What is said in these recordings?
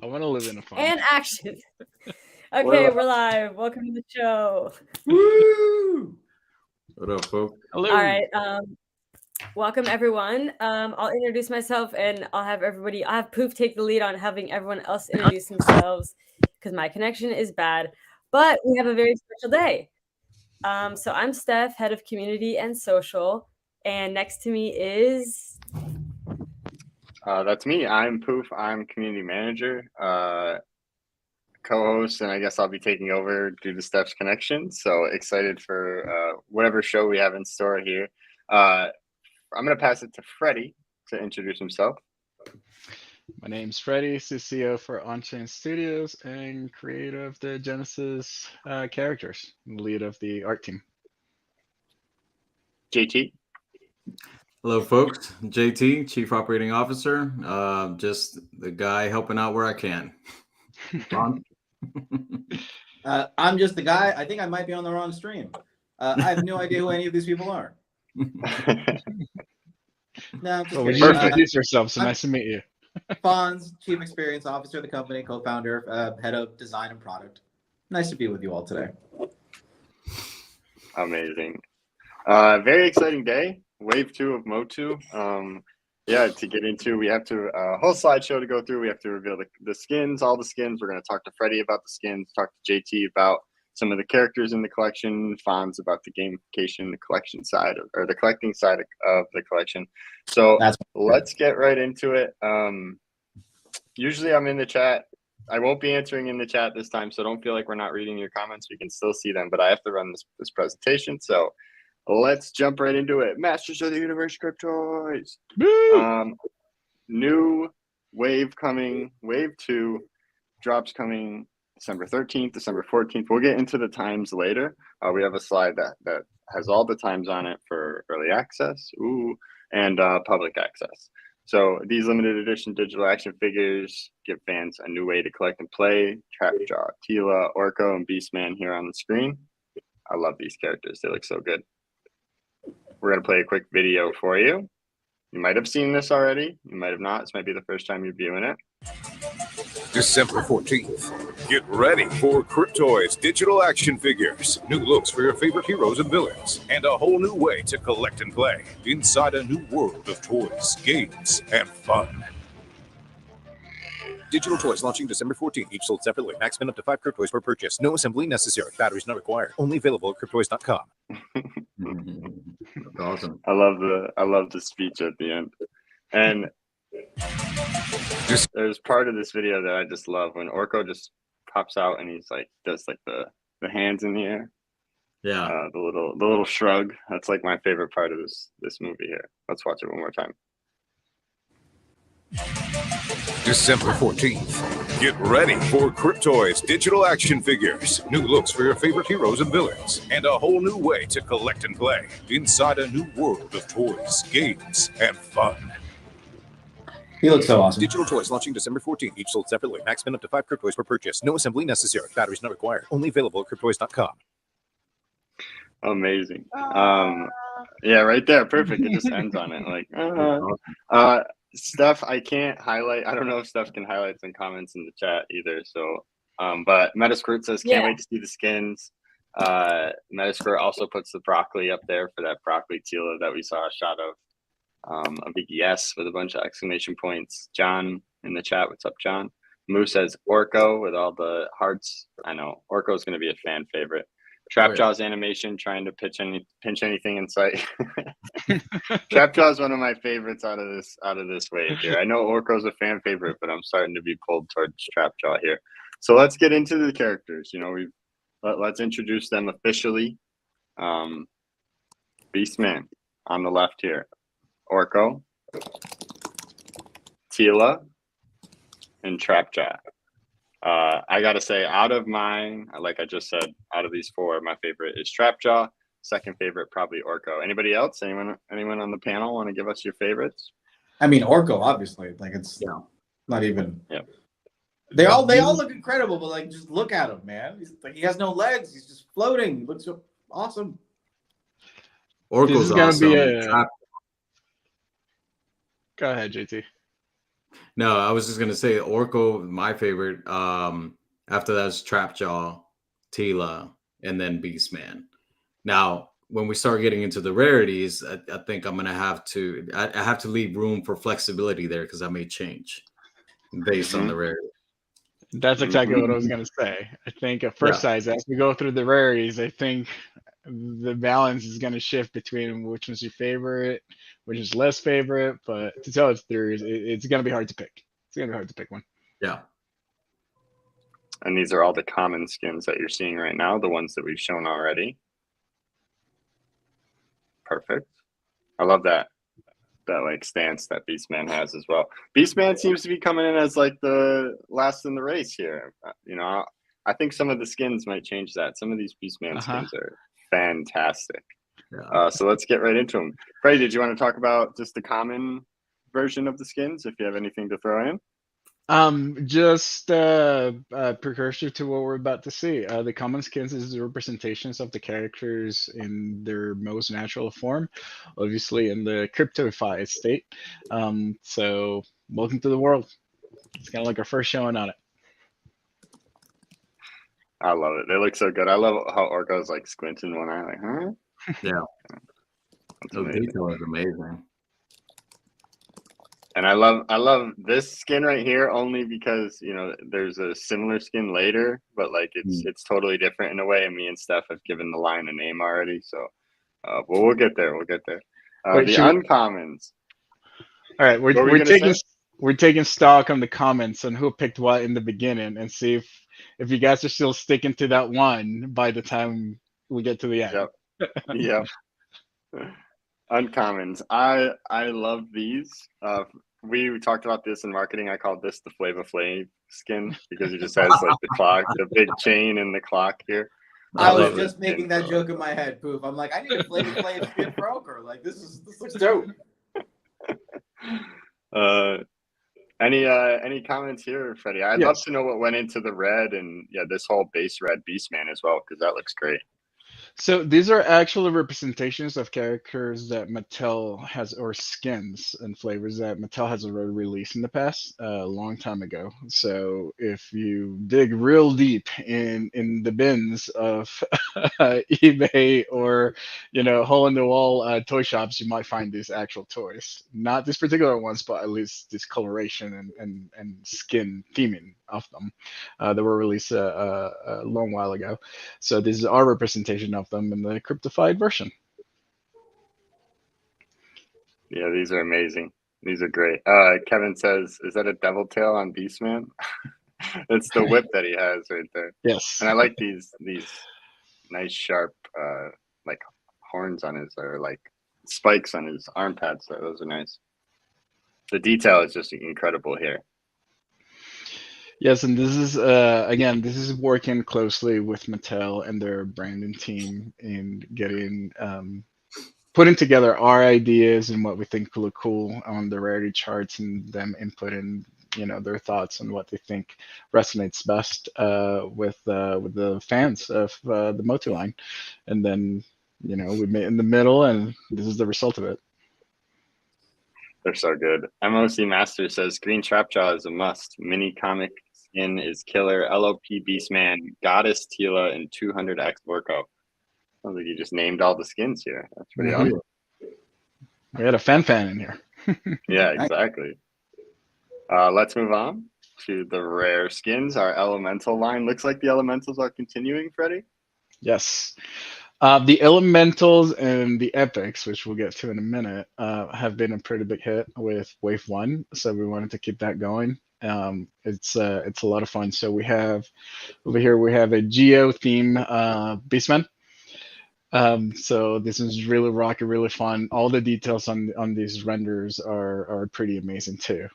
I want to live in a farm. And action. Okay, we're live. Welcome to the show. Woo! What up, folks? Hello. All right. Welcome everyone. I'll introduce myself and I'll have Poof take the lead on having everyone else introduce themselves because my connection is bad. But we have a very special day. So I'm Steph, head of community and social, and next to me is that's me. I'm Poof. I'm community manager, co-host, and I guess I'll be taking over due to Steph's connection. So excited for whatever show we have in store here. I'm going to pass it to Freddie to introduce himself. My name's Freddie, CCO for On-Chain Studios and creator of the Genesis characters, lead of the art team. JT. Hello, folks. JT, Chief Operating Officer. Just the guy helping out where I can. I'm just the guy. I think I might be on the wrong stream. I have no idea who any of these people are. No, I'm just Well, kidding. you introduce yourself, so nice to meet you. Fonz, Chief Experience Officer of the company, co-founder, head of design and product. Nice to be with you all today. Amazing. Very exciting day. Wave 2 of Motu. To get into, we have to whole slideshow to go through. We have to reveal the skins, all the skins. We're going to talk to Freddie about the skins, talk to JT about some of the characters in the collection, Fonz about the gamification, the collection side, or the collecting side of the collection. So let's get right into it. Usually I'm in the chat. I won't be answering in the chat this time, so don't feel like we're not reading your comments. We can still see them, but I have to run this presentation. So let's jump right into it. Masters of the Universe Cryptoys. New wave coming. Wave 2 drops coming December 13th, December 14th. We'll get into the times later. We have a slide that has all the times on it for early access and public access. So these limited edition digital action figures give fans a new way to collect and play. Trapjaw, Tila, Orko, and Beastman here on the screen. I love these characters. They look so good. We're going to play a quick video for you. You might have seen this already. You might have not. This might be the first time you're viewing it. December 14th. Get ready for Cryptoys digital action figures. New looks for your favorite heroes and villains. And a whole new way to collect and play. Inside a new world of toys, games, and fun. Digital toys launching December 14th. Each sold separately. Max spin up to 5 Cryptoys per purchase. No assembly necessary. Batteries not required. Only available at Cryptoys.com. That's awesome. I love the speech at the end. And there's part of this video that I just love when Orko just pops out and he's like does like the hands in the air. Yeah. The little shrug. That's like my favorite part of this movie here. Let's watch it one more time. December 14th. Get ready for Cryptoys digital action figures. New looks for your favorite heroes and villains. And a whole new way to collect and play. Inside a new world of toys, games, and fun. He looks so awesome. Digital toys launching December 14th. Each sold separately. Max spin up to 5 Cryptoys per purchase. No assembly necessary. Batteries not required. Only available at Cryptoys.com. Amazing. Yeah, right there. Perfect. It just ends on it. Like, Steph, I can't highlight. I don't know if Steph can highlight some comments in the chat either. So, but Metasquirt says, can't wait to see the skins. Metasquirt also puts the broccoli up there for that broccoli Tila that we saw a shot of. A big yes with a bunch of exclamation points. John in the chat. What's up, John? Moo says Orko with all the hearts. I know Orko is going to be a fan favorite. Trapjaw's animation trying to pinch anything in sight. Trapjaw is one of my favorites out of this wave here. I know Orko's a fan favorite, but I'm starting to be pulled towards Trapjaw here. So let's get into the characters. You know, let's introduce them officially. Beastman on the left here. Orko, Tila, and Trapjaw. I gotta say, out of mine, like I just said, out of these 4, my favorite is Trapjaw. Second favorite, probably Orko. Anybody else? Anyone on the panel want to give us your favorites? I mean, Orko, obviously. Like it's not even. Yeah. They all look incredible, but like just look at him, man. He's like he has no legs. He's just floating. He looks so awesome. Orko's awesome. Go ahead, JT. No, I was just gonna say Orko, my favorite. After that's Trapjaw, Tila, and then Beastman. Now, when we start getting into the rarities, I think I'm gonna have to. I have to leave room for flexibility there because I may change based on the rarity. That's exactly Mhm. what I was gonna say. I think at first Yeah. size, as we go through the rarities, I think the balance is gonna shift between which one's your favorite, which is less favorite. But to tell its theories, it's gonna be hard to pick. It's gonna be hard to pick one. Yeah. And these are all the common skins that you're seeing right now, the ones that we've shown already. Perfect. I love that like stance that Beastman has as well. Beastman seems to be coming in as like the last in the race here. You know, I think some of the skins might change that. Some of these Beastman skins are fantastic. Yeah. So let's get right into them. Freddie, did you want to talk about just the common version of the skins, if you have anything to throw in? Just precursor to what we're about to see. The common skins is the representations of the characters in their most natural form, obviously in the cryptofied state. So welcome to the world. It's kind of like our first showing on it. I love it. They look so good. I love how Orko's like squinting one eye, like, huh? Yeah. That's The amazing. detail is amazing. And I love this skin right here only because, you know, there's a similar skin later, but like it's totally different in a way. And me and Steph have given the line a name already, so but we'll get there. We'll get there. Wait, The should we- uncommons. All right, What were you we're gonna taking say? we're taking stock on the comments on who picked what in the beginning, and see if you guys are still sticking to that one by the time we get to the end. Yep. Uncommons. I love these. We talked about this in marketing. I called this the Flava Flav skin because it just has like the clock, the big chain and the clock here. I was love just this making skin. that joke in my head, Poof. I'm like, I need a Flavor Flav skin for Ochre. Like this looks dope. Any comments here, Freddie? I'd love Yes. to know what went into the red and this whole base red Beastman as well, because that looks great. So these are actual representations of characters that Mattel has, or skins and flavors that Mattel has already released in the past, a long time ago. So if you dig real deep in the bins of eBay or hole in the wall toy shops, you might find these actual toys. Not these particular ones, but at least this coloration and skin theming of them that were released a long while ago. So this is our representation of them in the cryptified version. Yeah, these are amazing. These are great. Kevin says, is that a devil tail on Beastman? It's the whip that he has right there. Yes. And I like these nice sharp like horns on his, or like spikes on his arm pads. So those are nice. The detail is just incredible here. Yes, and this is again, this is working closely with Mattel and their branding team in getting putting together our ideas and what we think look cool on the rarity charts, and them inputting their thoughts on what they think resonates best with the fans of the Motu line, and then we meet in the middle, and this is the result of it. They're so good. MOC Master says Green Trapjaw is a must. Mini comic skin is killer. LOP Beastman, Goddess Tila, and 200X Vorko. Sounds like you just named all the skins here. That's pretty awesome. We had a fan in here. Yeah, exactly. Let's move on to the rare skins. Our elemental line. Looks like the elementals are continuing, Freddie. Yes. The elementals and the epics, which we'll get to in a minute, have been a pretty big hit with Wave 1, so we wanted to keep that going. It's a lot of fun. So we have over here, we have a Geo theme Beastman. So this is really rocky, really fun. All the details on these renders are pretty amazing too.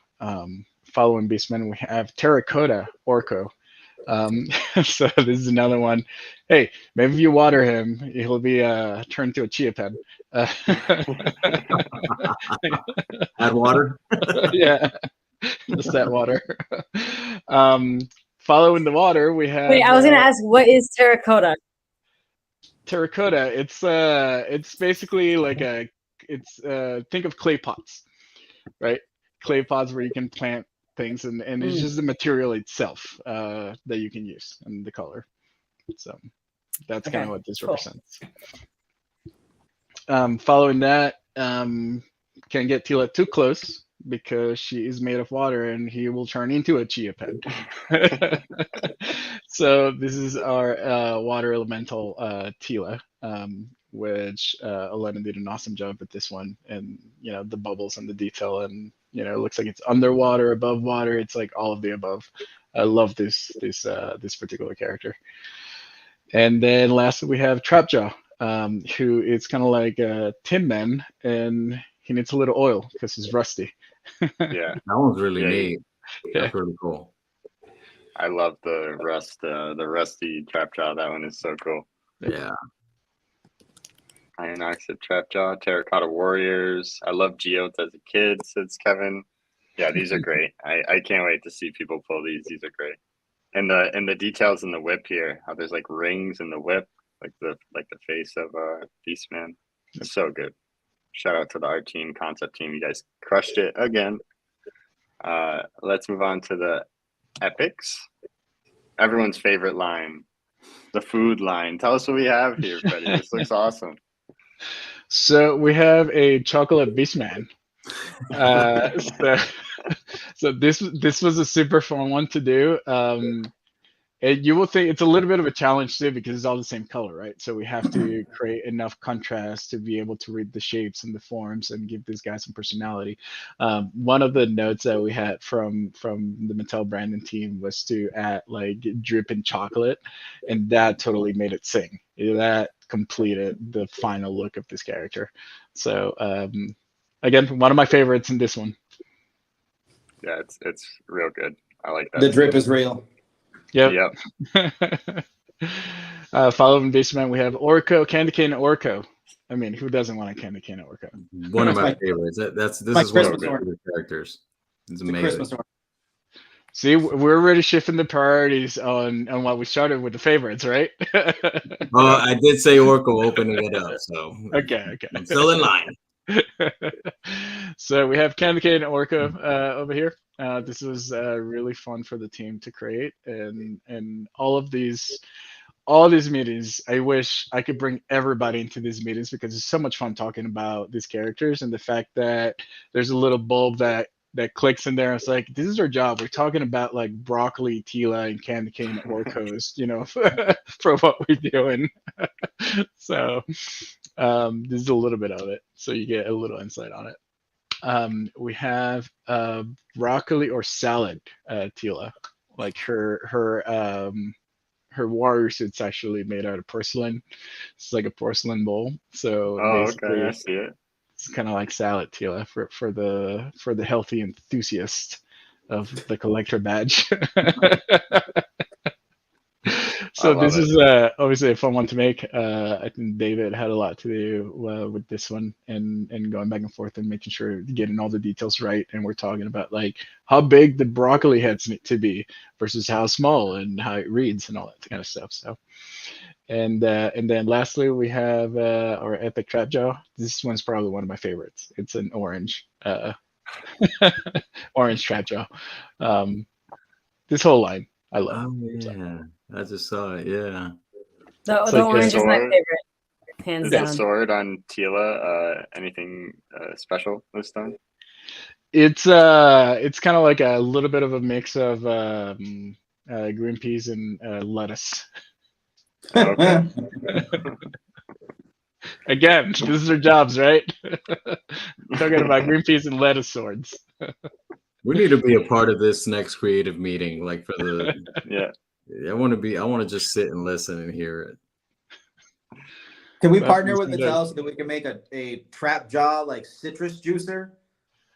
Following Beastman, we have Terracotta Orko. So this is another one. Hey, maybe if you water him, he'll be turned to a chia pet. Add water. Yeah, just that water. Following the water, we have. Wait, I was gonna ask, what is terracotta? Terracotta. It's basically like think of clay pots, right? Clay pots where you can plant things, and it's just the material itself that you can use and the color. So that's kind of what this represents. Following that, can't get Tila too close because she is made of water and he will turn into a chia pet. So this is our water elemental Tila, which Elena did an awesome job with this one, and the bubbles and the detail, and it looks like it's underwater, above water. It's like all of the above. I love this particular character. And then lastly we have Trapjaw, who is kind of like a Tin Man, and he needs a little oil because he's rusty. Yeah, that one's really neat. Yeah. That's really cool. I love the rusty Trapjaw. That one is so cool. Yeah. Iron Oxide Trapjaw, Terracotta Warriors. I love Geodes as a kid, says Kevin. Yeah, these are great. I can't wait to see people pull these. These are great. And the details in the whip here, how there's like rings in the whip, like the face of Beastman. It's so good. Shout out to the art team, concept team. You guys crushed it again. Let's move on to the epics. Everyone's favorite line, the food line. Tell us what we have here, Freddie. This looks awesome. So we have a chocolate Beastman. So this was a super fun one to do. And you will think it's a little bit of a challenge too because it's all the same color, right? So we have to create enough contrast to be able to read the shapes and the forms and give this guy some personality. One of the notes that we had from the Mattel Brandon team was to add like dripping chocolate, and that totally made it sing. That completed the final look of this character. So again, one of my favorites in this one. Yeah, it's real good. I like that. The drip is real. Yep. Following Beastman, we have Orko, Candy Cane Orko. I mean, who doesn't want a Candy Cane Orko? One of my favorites. This is one of my favorite characters. It's amazing. See, we're already shifting the priorities on what we started with the favorites, right? I did say Orko opening it up, so okay. I'm still in line. So we have Candy Cane Orko over here. This was really fun for the team to create, and all these meetings. I wish I could bring everybody into these meetings because it's so much fun talking about these characters and the fact that there's a little bulb that clicks in there. It's like, this is our job. We're talking about like broccoli, Tila, and Candy Cane Orcos, for what we're doing. So this is a little bit of it, so you get a little insight on it. We have broccoli or salad Tila, like her warrior suit's actually made out of porcelain. It's like a porcelain bowl. So okay, I see it. It's kind of like salad Tila for the healthy enthusiast of the collector badge. So this is obviously a fun one to make. I think David had a lot to do with this one, and going back and forth and making sure getting all the details right. And we're talking about like how big the broccoli heads need to be versus how small and how it reads and all that kind of stuff. So, and then lastly we have our epic Trapjaw. This one's probably one of my favorites. It's an orange orange Trapjaw. This whole line I love. Yeah. I just saw it. Yeah. The orange is my favorite, hands down. The sword on Tila. Anything special this time? It's kind of like a little bit of a mix of green peas and lettuce. Okay. Again, this is their jobs, right? Talking about green peas and lettuce swords. We need to be a part of this next creative meeting, like for the yeah. I want to just sit and listen and hear it. Can we partner with Mattel so that we can make a trap jaw like citrus juicer?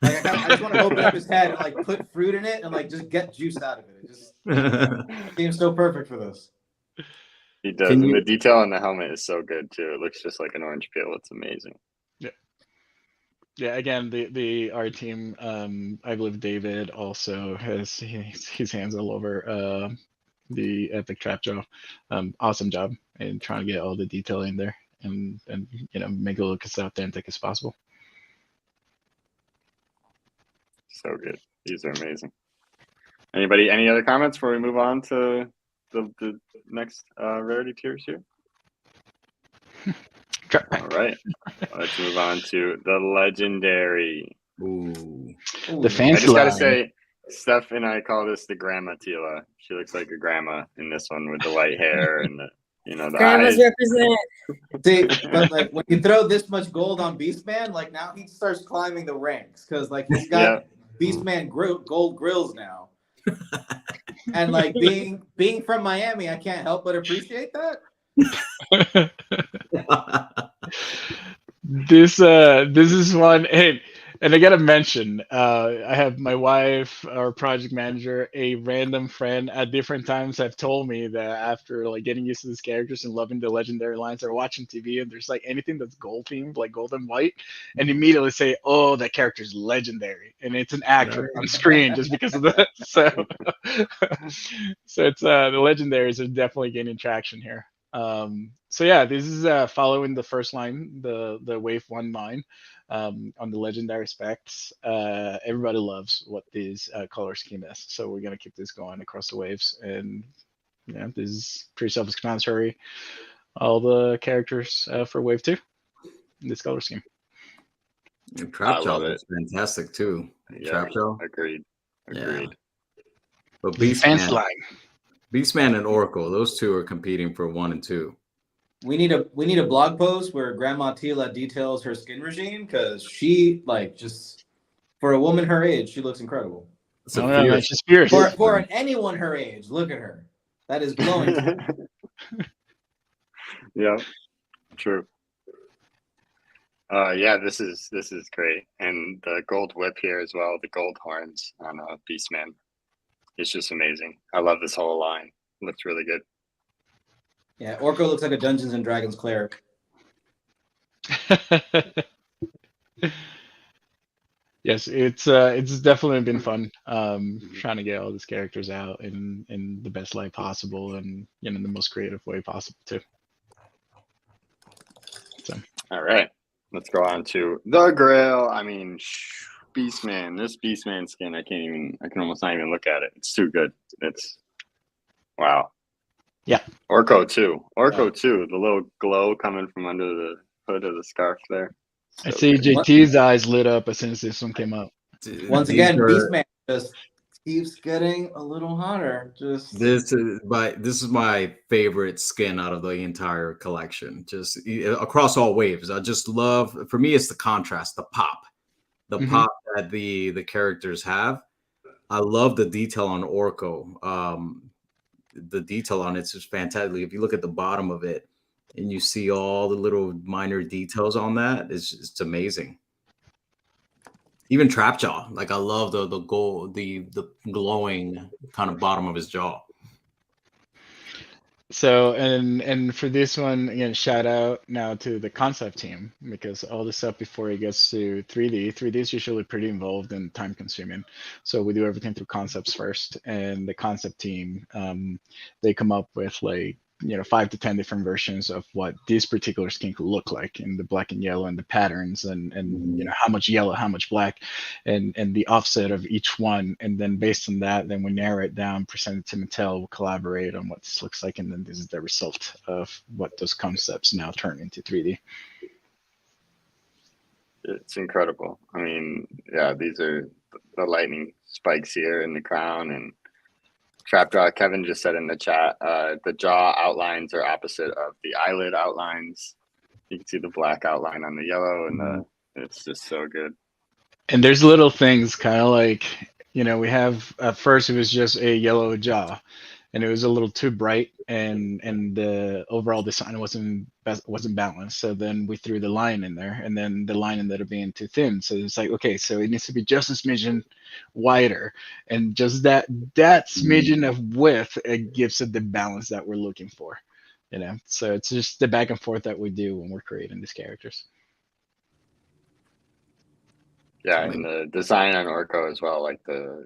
Like I just want to open up his head and like put fruit in it and like just get juice out of it. It just seems so perfect for this. He does. And the detail on the helmet is so good too. It looks just like an orange peel. It's amazing. Yeah, again, the art team, I believe David also has his hands all over the epic Trapjaw. Awesome job in trying to get all the detail in there and make it look as authentic as possible. So good. These are amazing. Anybody? Any other comments before we move on to the next rarity tiers here? All right, let's move on to the legendary. Ooh. The I fancy just gotta line. say, Steph and I call this the grandma Tila. She looks like a grandma in this one with the white hair and the the Grandmas eyes. represent. See, but like when you throw this much gold on Beastman, like now he starts climbing the ranks because like he's got Beastman gold grills now. And like being from Miami, I can't help but appreciate that. This is one. Hey, and I gotta mention, I have my wife, our project manager, a random friend at different times have told me that after like getting used to these characters and loving the legendary lines, they're watching TV and there's like anything that's gold themed, like gold and white, and immediately say, "Oh, that character's legendary," and it's an actor on screen just because of that. So, so it's the legendaries are definitely gaining traction here. So yeah, this is following the first line, the wave 1 line, on the legendary specs. Everybody loves what this color scheme is, so we're gonna keep this going across the waves. And yeah, this is pretty self-explanatory. All the characters for wave 2 in this color scheme. And Trap Jaw is fantastic too. Yeah, Trap Jaw. Agreed. Yeah. But Fancy line. Beastman and Oracle, those two are competing for 1 and 2. We need a blog post where Grandma Tila details her skin regime because she like just for a woman her age, she looks incredible. She's fierce. For anyone her age, look at her. That is glowing. Yeah, true. Yeah, this is great, and the gold whip here as well. The gold horns on Beastman. It's just amazing. I love this whole line. It looks really good. Yeah, Orko looks like a Dungeons and Dragons cleric. Yes, it's definitely been fun trying to get all these characters out in the best light possible and the most creative way possible too. So all right, let's go on to the Grail. I mean, Beastman. This Beastman skin, I can almost not even look at it. It's too good. It's wow. Yeah. Orko too. The little glow coming from under the hood of the scarf there. I see JT's eyes lit up as soon as this one came up. Once again, Beastman just keeps getting a little hotter. This is my favorite skin out of the entire collection. Just across all waves. I just love. For me, it's the contrast, the pop that the characters have. I love the detail on Orko. The detail on it's just fantastic. If you look at the bottom of it and you see all the little minor details on that, it's amazing. Even Trapjaw, like I love the gold, the glowing kind of bottom of his jaw. So and for this one, again, shout out now to the concept team, because all the stuff before it gets to 3D. 3D is usually pretty involved and time consuming. So we do everything through concepts first, and the concept team, they come up with like 5 to 10 different versions of what this particular skin could look like in the black and yellow and the patterns and how much yellow, how much black, and the offset of each one. And then based on that, then we narrow it down, present it to Mattel, we'll collaborate on what this looks like, and then this is the result of what those concepts now turn into 3D. It's incredible. I mean, yeah, these are the lightning spikes here in the crown, and Trapjaw, Kevin just said in the chat, the jaw outlines are opposite of the eyelid outlines. You can see the black outline on the yellow, and it's just so good. And there's little things kind of like, we have, at first it was just a yellow jaw, and it was a little too bright, and the overall design wasn't balanced. So then we threw the line in there, and then the line ended up being too thin. So it's like, okay, so it needs to be just a smidgen wider, and just that smidgen of width, it gives it the balance that we're looking for. So it's just the back and forth that we do when we're creating these characters. Yeah, and the design on Orko as well, like the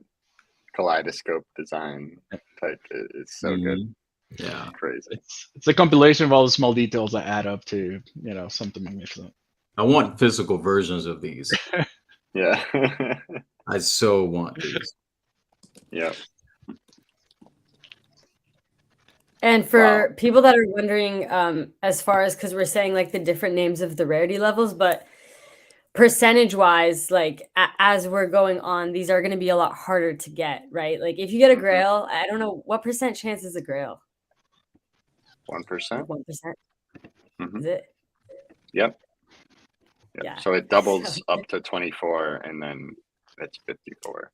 kaleidoscope design type, is so good. Yeah, crazy. It's a compilation of all the small details that add up to something magnificent. I want physical versions of these. Yeah. I so want these. Yeah. And for people that are wondering, as far as, because we're saying like the different names of the rarity levels, but percentage wise, like as we're going on, these are going to be a lot harder to get, right? Like if you get a grail, I don't know what percent chance is a grail. 1%. 1%. Is it? Yep. Yeah. So it doubles up to 24, and then it's 54.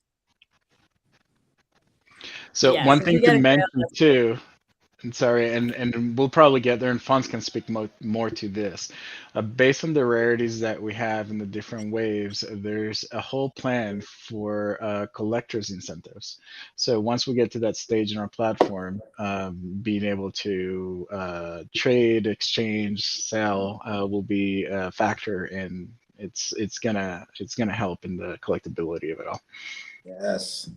So Yeah, one so if thing you get to a grail, mention too, and sorry, and we'll probably get there, and Fonz can speak more to this. Based on the rarities that we have in the different waves, there's a whole plan for collectors incentives. So once we get to that stage in our platform, being able to trade, exchange, sell will be a factor, and it's gonna help in the collectability of it all. Yes.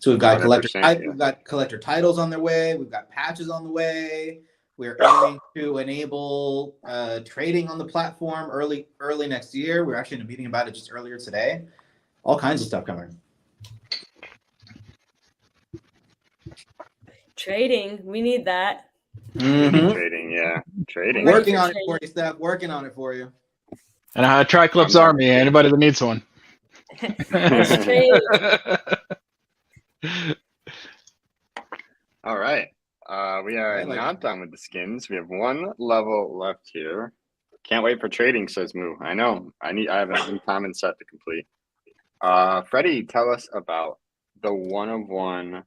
So we've got 100%, we've got collector titles on their way. We've got patches on the way. We're aiming to enable trading on the platform early next year. We're actually in a meeting about it just earlier today. All kinds of stuff coming. trading, we need that. Trading, yeah. Trading. Working on it for you, Steph. Working on it for you. And a Triclops Army, anybody that needs one. Let's trade. All right. We are not done with the skins. We have one level left here. Can't wait for trading, says Moo. I know. I have an uncommon set to complete. Freddie, tell us about the 1 of 1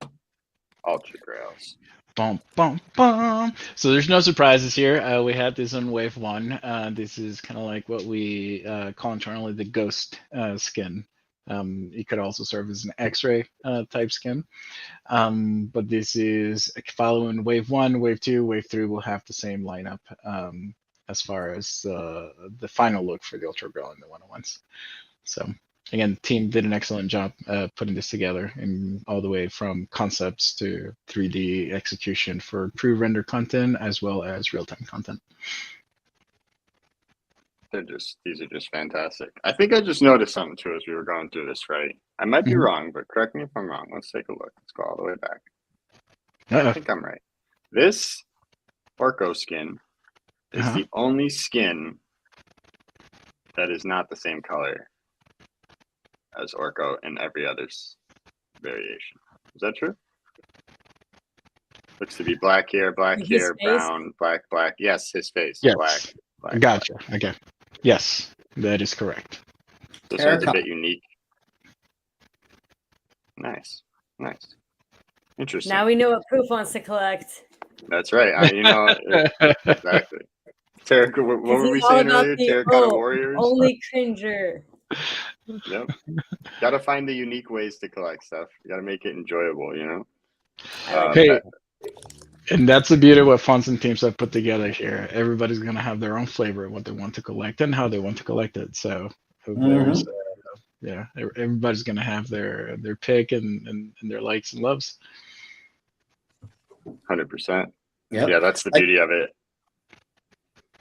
Ultra Grails. Bum, bum, bum. So there's no surprises here. We had this on wave 1. This is kind of like what we call internally the ghost skin. It could also serve as an X-ray type skin. But this is following wave 1, wave 2, wave 3 will have the same lineup as far as the final look for the Ultra Grail and the 1-on-1s. So again, the team did an excellent job putting this together, and all the way from concepts to 3D execution for pre-render content as well as real-time content. These are just fantastic. I think I just noticed something too as we were going through this, right? I might be wrong, but correct me if I'm wrong. Let's take a look. Let's go all the way back. I think I'm right. This Orko skin is the only skin that is not the same color as Orko in every other variation. Is that true? Looks to be black hair, brown, black. Yes, his face. Yes. Black. Gotcha. Okay. Yes, that is correct. This one's a bit unique. Nice. Interesting. Now we know what Proof wants to collect. That's right. Exactly. Terracotta, what were we saying earlier? Terracotta Warriors? Only Cringer. Yep. Got to find the unique ways to collect stuff. You got to make it enjoyable, you know? Hey, and that's the beauty of what Fonz and teams have put together here. Everybody's going to have their own flavor of what they want to collect and how they want to collect it. So there's, everybody's going to have their pick and their likes and loves. 100%. Yep. Yeah, that's the beauty of it.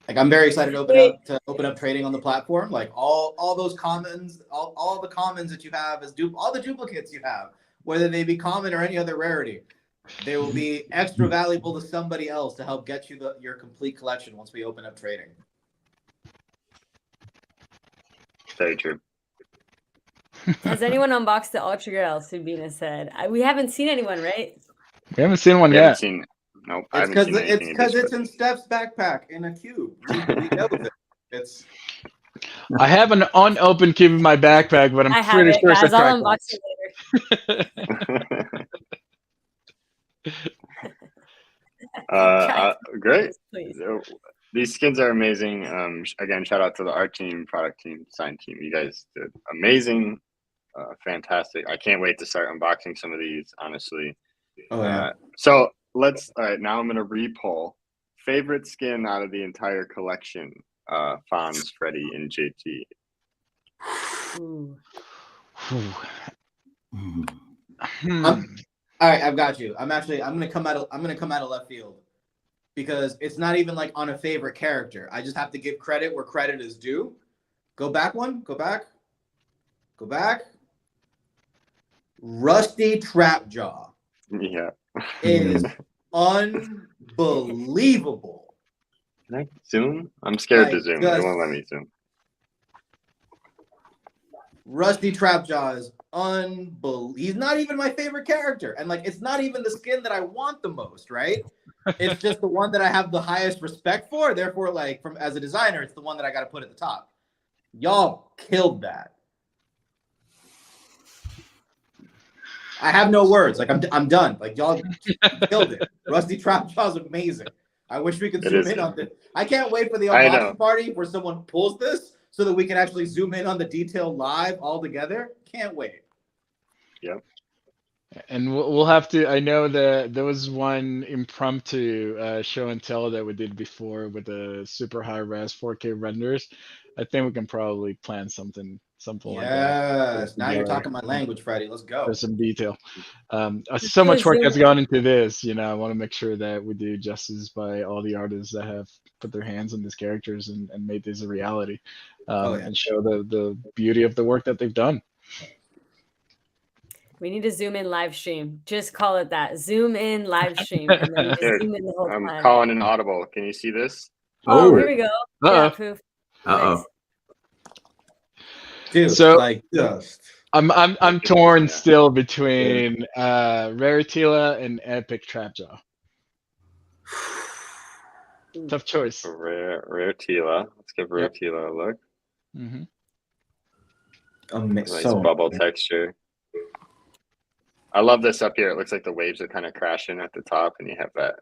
Like, I'm very excited to open up trading on the platform. Like all those commons, all the commons that you have as all the duplicates you have, whether they be common or any other rarity, they will be extra valuable to somebody else to help get you your complete collection once we open up trading. Very true. Has anyone unboxed the Ultra Grail? Subina said. We haven't seen anyone, right? We haven't seen one yet. Nope. It's because it's in Steph's backpack in a cube. We know that. I have an unopened cube in my backpack, but I'm pretty sure it's a I'll unbox it later. Great. Please. These skins are amazing. Again, shout out to the art team, product team, design team. You guys did amazing, fantastic. I can't wait to start unboxing some of these, honestly. Oh yeah. So all right, now I'm gonna re-poll favorite skin out of the entire collection. Fonz, Freddie, and JT. All right, I've got you. I'm gonna come out of left field because it's not even like on a favorite character. I just have to give credit where credit is due. Go back. Rusty Trapjaw. Yeah. Is unbelievable. Can I zoom? I'm scared to Like, zoom. It just- won't let me zoom. Rusty Trapjaw is unbelievable. He's not even my favorite character. And like, it's not even the skin that I want the most, right? It's just the one that I have the highest respect for. Therefore, like, from as a designer, it's the one that I got to put at the top. Y'all killed that. I have no words. Like, I'm done. Like, y'all killed it. Rusty Trapjaw is amazing. I wish we could zoom in on this. I can't wait for the unboxing party where someone pulls this so that we can actually zoom in on the detail live all together. Can't wait. Yep. And we'll have to. I know that there was one impromptu show and tell that we did before with the super high res 4K renders. I think we can probably plan something like that. Yes. Now you're talking my language, Freddie. Let's go. For some detail. So much work has gone into this. You know, I want to make sure that we do justice by all the artists that have put their hands on these characters and made this a reality, and show the beauty of the work that they've done. We need to zoom in live stream. Just call it that. Zoom in live stream. And then we just zoom in the whole time. I'm calling an audible. Can you see this? Oh, here we go. Yeah, poof. Uh-oh. Dude, so like just I'm torn still between Rarity and Epic Trapjaw. Tough choice. Rarity. Let's give Rarity a look. Mm-hmm. Nice bubble texture. I love this up here. It looks like the waves are kind of crashing at the top, and you have that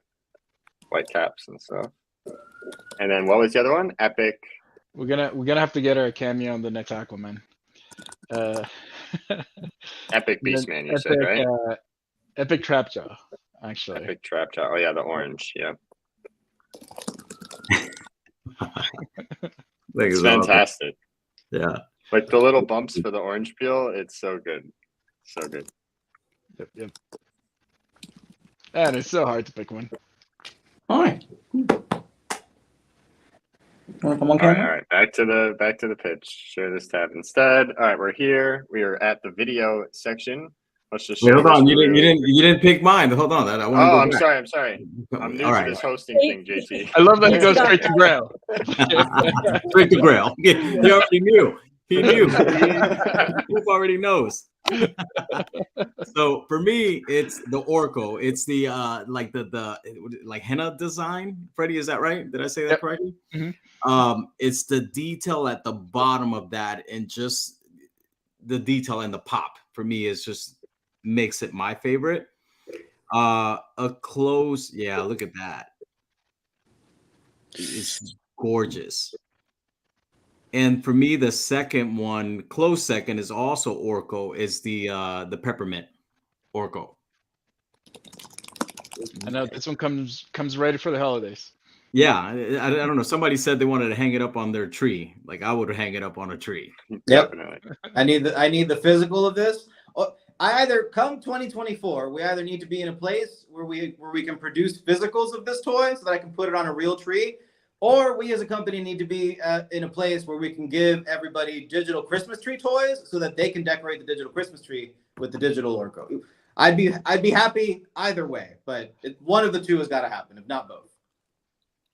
white caps and stuff. And then what was the other one? Epic. We're gonna have to get her a cameo on the next Aquaman. Epic Beastman, you said, right? Epic Trapjaw, actually. Epic Trapjaw. Oh yeah, the orange. Yeah. It's fantastic. Yeah. Like the little bumps for the orange peel, it's so good. So good. Yep. And it's so hard to pick one. all right. Want to come on camera? All right. Back to the pitch. Share this tab instead. All right, we're here. We are at the video section. Let's just. Wait, hold on. You didn't pick mine. Hold on. I'm sorry. I'm new to this hosting thing, JT. I love that he goes straight to Grail. Straight to Grail. He already knew. He knew. Who already knows. So for me, it's the Oracle. It's the like like henna design. Freddie, is that right? Did I say that correctly? Mm-hmm. It's the detail at the bottom of that, and just the detail and the pop for me is just makes it my favorite. A close, yeah, look at that. It's gorgeous. And for me, the second one, close second, is also Orko, is the peppermint Orko. I know this one comes ready for the holidays. Yeah, I don't know. Somebody said they wanted to hang it up on their tree. Like I would hang it up on a tree. Yep. Definitely. I need the physical of this. I either come 2024, we either need to be in a place where we can produce physicals of this toy so that I can put it on a real tree. Or we as a company need to be in a place where we can give everybody digital Christmas tree toys so that they can decorate the digital Christmas tree with the digital Orko. I'd be happy either way, but one of the two has got to happen, if not both.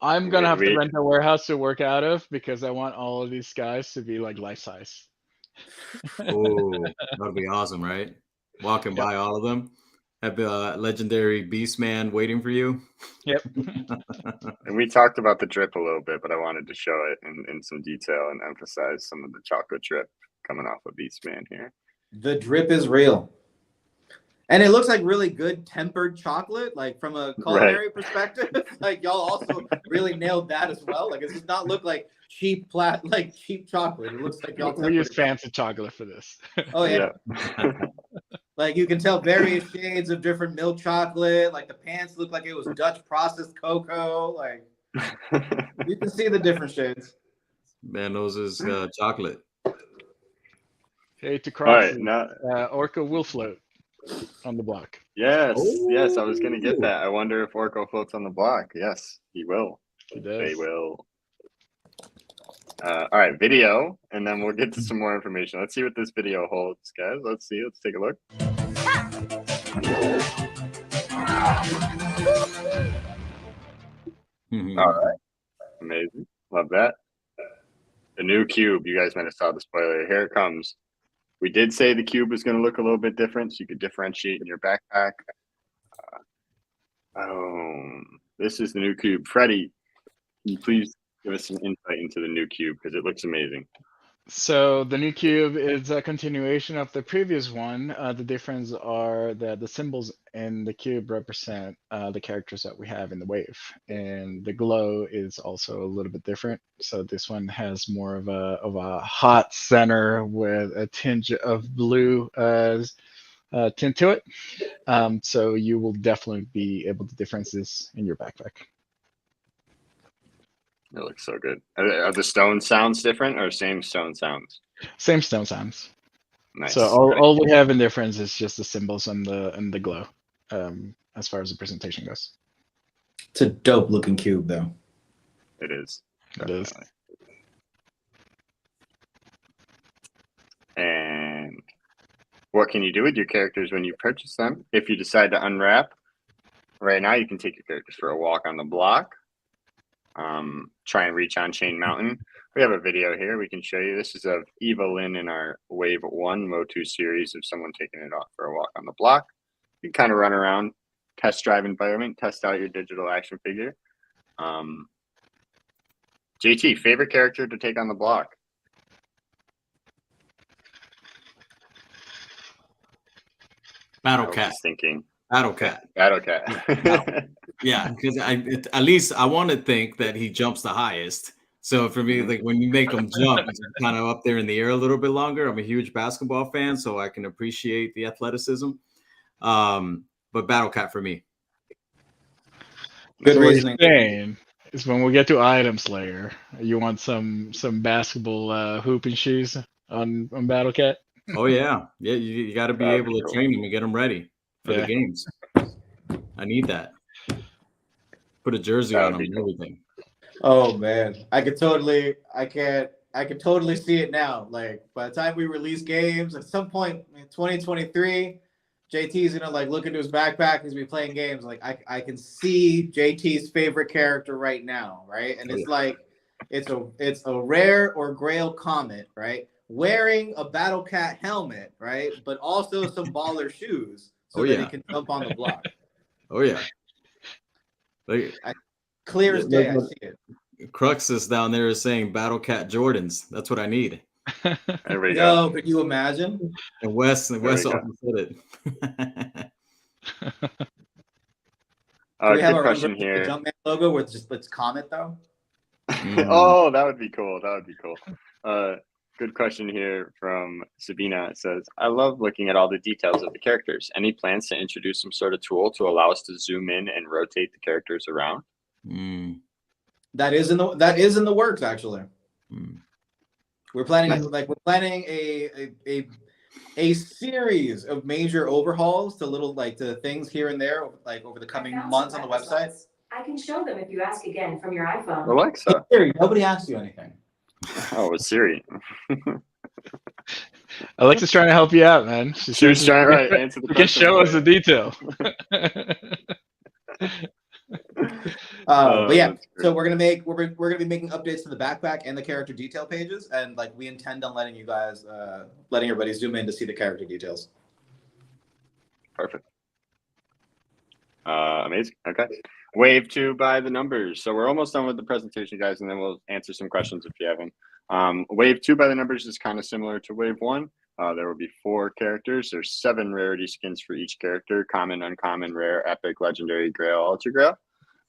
I'm gonna have to rent a warehouse to work out of because I want all of these guys to be like life size. Oh, that'd be awesome, right? Walking by all of them. Have a legendary beast man waiting for you. Yep. And we talked about the drip a little bit, but I wanted to show it in some detail and emphasize some of the chocolate drip coming off of Beastman here. The drip is real. And it looks like really good tempered chocolate, like from a culinary perspective. Like y'all also really nailed that as well. Like it does not look like cheap chocolate. It looks like y'all We use fancy chocolate for this. Oh yeah. Like you can tell various shades of different milk chocolate. Like the pants look like it was Dutch processed cocoa. Like you can see the different shades. Man, those is chocolate. Hey, to cross. All right, Orko will float on the block. Yes, yes, I was gonna get that. I wonder if Orko floats on the block. Yes, he will. He does. They will. All right, video, and then we'll get to some more information. Let's see what this video holds, guys. Let's see. Let's take a look. Mhm. All right. Amazing. Love that. The new cube. You guys might have saw the spoiler. Here it comes. We did say the cube was going to look a little bit different, so you could differentiate in your backpack. This is the new cube. Freddie, can you please give us some insight into the new cube because it looks amazing. So the new cube is a continuation of the previous one. The difference are that the symbols in the cube represent the characters that we have in the wave, and the glow is also a little bit different. So this one has more of a hot center with a tinge of blue tint to it. So you will definitely be able to difference this in your backpack. It looks so good. Are the stone sounds different or same stone sounds? Same stone sounds. Nice. So all we have in difference is just the symbols and the glow, as far as the presentation goes. It's a dope looking cube, though. It is. It is. And what can you do with your characters when you purchase them? If you decide to unwrap, right now you can take your characters for a walk on the block. Try and reach on Chain Mountain. We have a video here we can show you. This is of Eva Lynn in our Wave 1 Motu series of someone taking it off for a walk on the block. You can kind of run around, test drive environment, test out your digital action figure. JT, favorite character to take on the block? Battle Cat. Thinking. Battle Cat. Battle Cat. Yeah, because at least I want to think that he jumps the highest. So for me, like when you make him jump, he's kind of up there in the air a little bit longer. I'm a huge basketball fan, so I can appreciate the athleticism. But Battle Cat for me. Good So reasoning. what you're saying is when we get to Item Slayer, you want some basketball hooping shoes on Battle Cat? Oh yeah, you got to be That'd able be to cool. train him and get him ready for the Yeah. games. I need that. Put a jersey That on would him be and cool. everything. Oh man, I could totally see it now. Like by the time we release games, at some point in 2023, JT's gonna like look into his backpack. He's gonna be playing games. Like I can see JT's favorite character right now, right? And it's like it's a rare or grail comet, right? Wearing a Battle Cat helmet, right? But also some baller shoes so that he can jump on the block. Oh yeah. Like, Clear as day, I see it. Cruxus down there is saying Battle Cat Jordans. That's what I need. There we go. Yo, could you imagine? And Wes There we also go. said it. We have Good our question own here. Jumpman logo with just it's Comet though. Oh, that would be cool. That would be cool. Good question here from Sabina. It says, I love looking at all the details of the characters. Any plans to introduce some sort of tool to allow us to zoom in and rotate the characters around? That is in the works actually. We're planning a series of major overhauls to things here and there like over the coming months on the website. I can show them if you ask again from your iPhone. Alexa. Siri, nobody asked you anything. Oh, it's Siri. Alexa's trying to help you out, man. She was trying right. Answer the You can question show for us you. the detail. But yeah, that's great. so we're gonna be making updates to the backpack and the character detail pages, and like we intend on letting everybody zoom in to see the character details. Perfect. Amazing. Okay. Wave 2 by the numbers. So we're almost done with the presentation, guys, and then we'll answer some questions if you haven't. Wave 2 by the numbers is kind of similar to Wave 1. There will be 4 characters. There's 7 rarity skins for each character: common, uncommon, rare, epic, legendary, grail, ultra grail.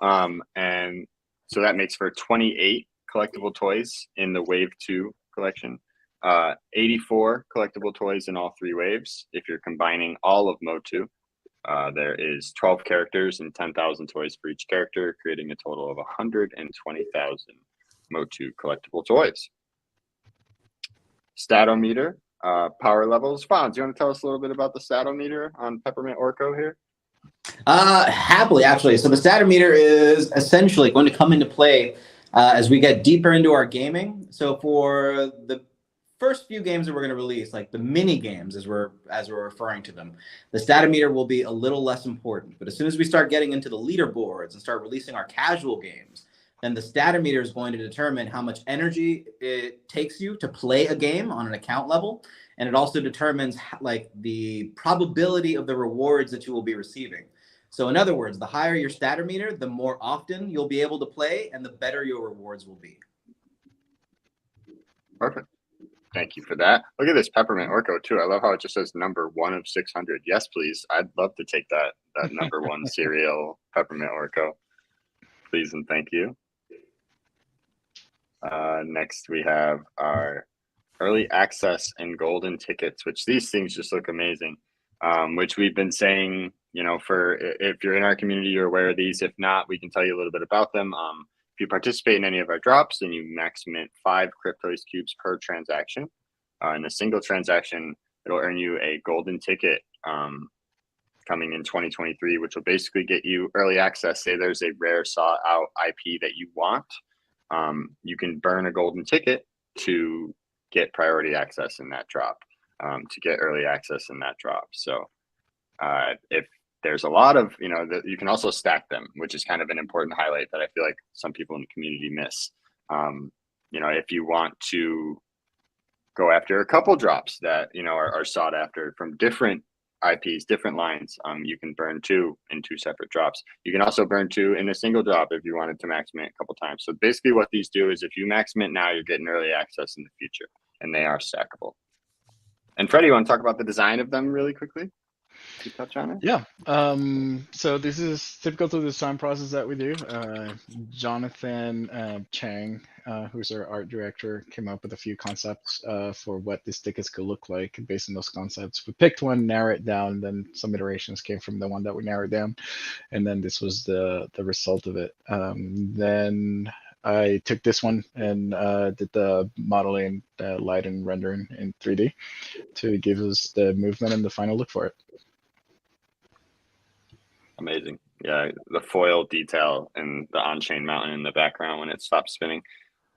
And so that makes for 28 collectible toys in the Wave 2 collection. 84 collectible toys in all 3 waves. If you're combining all of Motu, there is 12 characters and 10,000 toys for each character, creating a total of 120,000 Motu collectible toys. Statometer, power levels. Fonz, you want to tell us a little bit about the statometer on Peppermint Orko here? Happily, actually. So the statometer is essentially going to come into play as we get deeper into our gaming. So for the first few games that we're going to release, like the mini games as we're referring to them, the statometer will be a little less important. But as soon as we start getting into the leaderboards and start releasing our casual games, then the status meter is going to determine how much energy it takes you to play a game on an account level. And it also determines like the probability of the rewards that you will be receiving. So in other words, the higher your status meter, the more often you'll be able to play and the better your rewards will be. Perfect. Thank you for that. Look at this peppermint Orco too. I love how it just says number 1 of 600. Yes, please. I'd love to take that number 1 cereal peppermint Orco. Please and thank you. Next we have our early access and golden tickets, which these things just look amazing. Which we've been saying, you know, for if you're in our community, you're aware of these. If not, we can tell you a little bit about them. If you participate in any of our drops, then you max mint 5 Cryptoys cubes per transaction. In a single transaction, it'll earn you a golden ticket coming in 2023, which will basically get you early access. Say there's a rare sought out IP that you want. You can burn a golden ticket to get priority access in that drop, to get early access in that drop. So if there's a lot of, you know, that you can also stack them, which is kind of an important highlight that I feel like some people in the community miss. You know, if you want to go after a couple drops that, you know, are sought after from different IPs, different lines, you can burn 2 in 2 separate drops. You can also burn 2 in a single drop if you wanted to max mint a couple times. So basically what these do is if you max mint now, you're getting early access in the future, and they are stackable. And Freddie, you want to talk about the design of them really quickly? To touch on it? Yeah. So this is typical to the design process that we do. Jonathan Chang, who's our art director, came up with a few concepts for what these tickets could look like based on those concepts. We picked one, narrowed it down, then some iterations came from the one that we narrowed down, and then this was the result of it. Then I took this one and did the modeling, light and rendering in 3D to give us the movement and the final look for it. Amazing. Yeah, the foil detail and the on-chain mountain in the background when it stops spinning.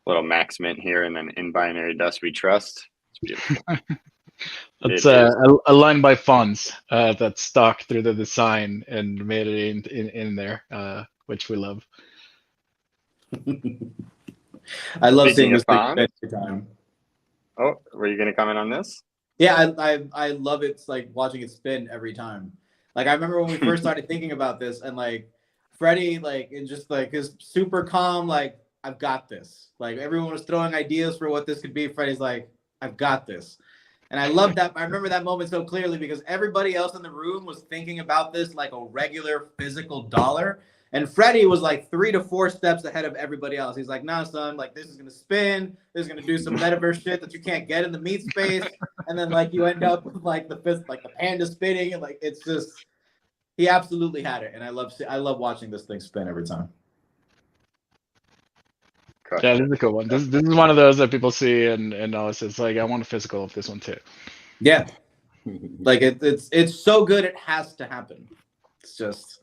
Little max mint here, and then in binary dust we trust. It's beautiful. It's a line by Fonz that stuck through the design and made it in there, which we love. I love seeing Speaking this of thing Fonz, every time. oh, were you going to comment on this? Yeah, I love it. It's like watching it spin every time. Like I remember when we first started thinking about this, and like Freddie, like it just like is super calm, like I've got this. Like everyone was throwing ideas for what this could be. Freddie's like, I've got this. And I love that. I remember that moment so clearly because everybody else in the room was thinking about this like a regular physical dollar. And Freddie was like 3 to 4 steps ahead of everybody else. He's like, nah, son, like this is going to spin. This is going to do some metaverse shit that you can't get in the meat space. And then like you end up with like the panda spinning. And like, it's just, he absolutely had it. And I love watching this thing spin every time. Yeah, this is a cool one. This is one of those that people see and always it's like, I want a physical of this one too. Yeah. Like it's so good. It has to happen. It's just,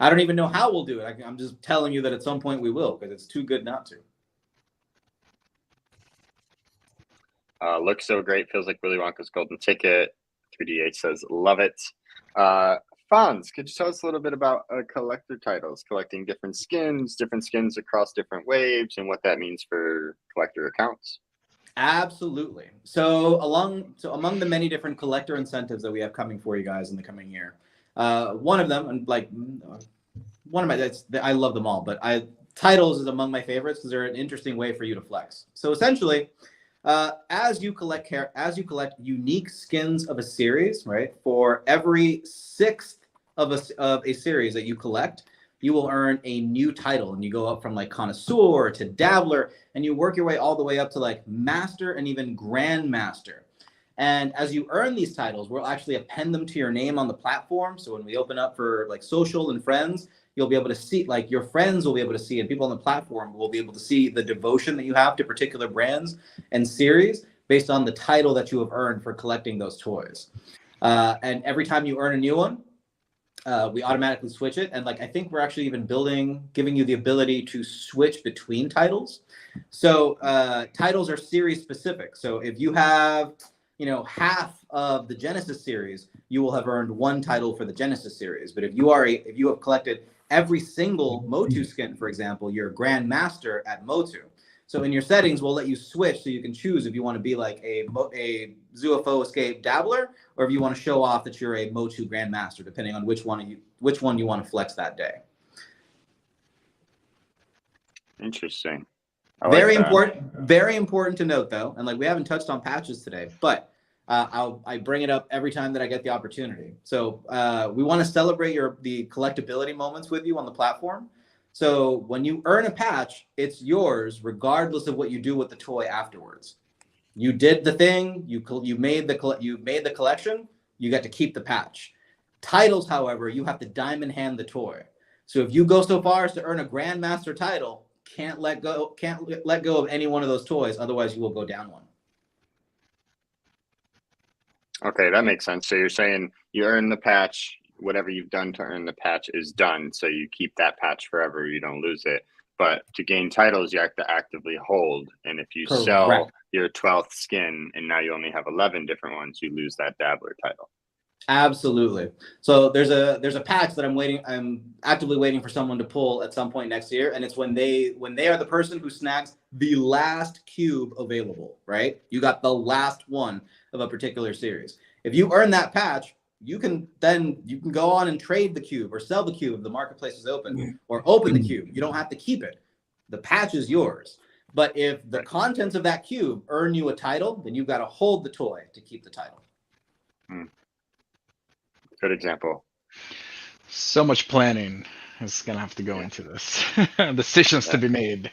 I don't even know how we'll do it. I'm just telling you that at some point we will, because it's too good not to. Looks so great. Feels like Willy Wonka's golden ticket. 3D8 says, love it. Fonz, could you tell us a little bit about collector titles, collecting different skins across different waves, and what that means for collector accounts? Absolutely. So among the many different collector incentives that we have coming for you guys in the coming year, one of them, and like one of my, I love them all, but titles is among my favorites because they're an interesting way for you to flex. So essentially, as you collect unique skins of a series, right? For every 6th of a series that you collect, you will earn a new title, and you go up from like connoisseur to dabbler, and you work your way all the way up to like master and even grandmaster. And as you earn these titles, we'll actually append them to your name on the platform. So when we open up for like social and friends, you'll be able to see, like your friends will be able to see, and people on the platform will be able to see the devotion that you have to particular brands and series based on the title that you have earned for collecting those toys. And every time you earn a new one, we automatically switch it. And like, I think we're actually even giving you the ability to switch between titles. So titles are series specific. So if you have, half of the Genesis series, you will have earned 1 title for the Genesis series. But if you have collected every single Motu skin, for example, you're a Grandmaster at Motu. So in your settings, we'll let you switch so you can choose if you want to be like a Zuafo Escape Dabbler, or if you want to show off that you're a Motu Grandmaster, depending on which one you want to flex that day. Interesting. Very important to note, though, and like we haven't touched on patches today, but I bring it up every time that I get the opportunity. So we want to celebrate the collectability moments with you on the platform. So when you earn a patch, it's yours regardless of what you do with the toy afterwards. You did the thing, you made the collection, you get to keep the patch. Titles, however, you have to diamond hand the toy. So if you go so far as to earn a Grandmaster title, can't let go of any one of those toys, otherwise you will go down one. Okay, that makes sense. So you're saying you earn the patch, whatever you've done to earn the patch is done, so you keep that patch forever, you don't lose it. But to gain titles, you have to actively hold, and if you sell your 12th skin and now you only have 11 different ones, you lose that Dabbler title. Absolutely. So there's a patch that I'm actively waiting for someone to pull at some point next year, and it's when they are the person who snags the last cube available, right? You got the last one of a particular series. If you earn that patch, you can go on and trade the cube or sell the cube if the marketplace is open, or open the cube. You don't have to keep it. The patch is yours. But if the contents of that cube earn you a title, then you've got to hold the toy to keep the title. Good example. So much planning is going to have to go into this. Decisions to be made.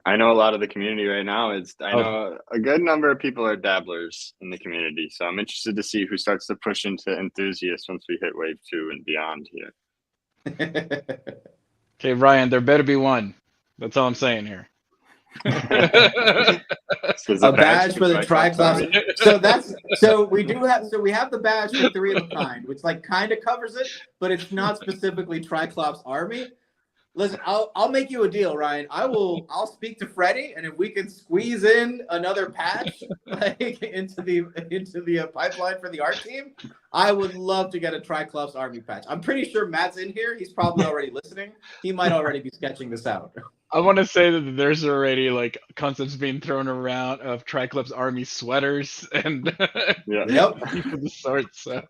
I know a lot of the community right now know a good number of people are dabblers in the community. So I'm interested to see who starts to push into enthusiasts once we hit wave 2 and beyond here. Okay, Ryan, there better be one. That's all I'm saying here. A badge for the Triclops. We have the badge for 3 of a kind, which like kind of covers it, but it's not specifically Triclops Army. Listen, I'll make you a deal, Ryan. I'll speak to Freddie, and if we can squeeze in another patch like into the pipeline for the art team, I would love to get a Triclops Army patch. I'm pretty sure Matt's in here. He's probably already listening. He might already be sketching this out. I want to say that there's already like concepts being thrown around of Triclops Army sweaters and things of the sort. So.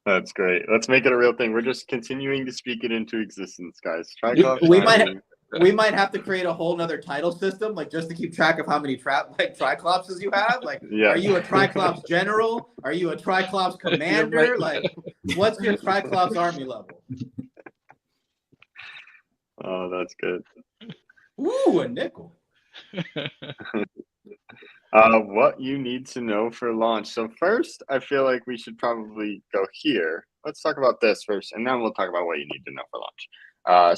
That's great. Let's make it a real thing. We're just continuing to speak it into existence, guys. We might have to create a whole nother title system, like just to keep track of how many Triclopses you have. Like, are you a Triclops general? Are you a Triclops commander? Like, what's your Triclops army level? Oh, that's good. Ooh, a nickel. What you need to know for launch. So first, I feel like we should probably go here. Let's talk about this first, and then we'll talk about what you need to know for launch.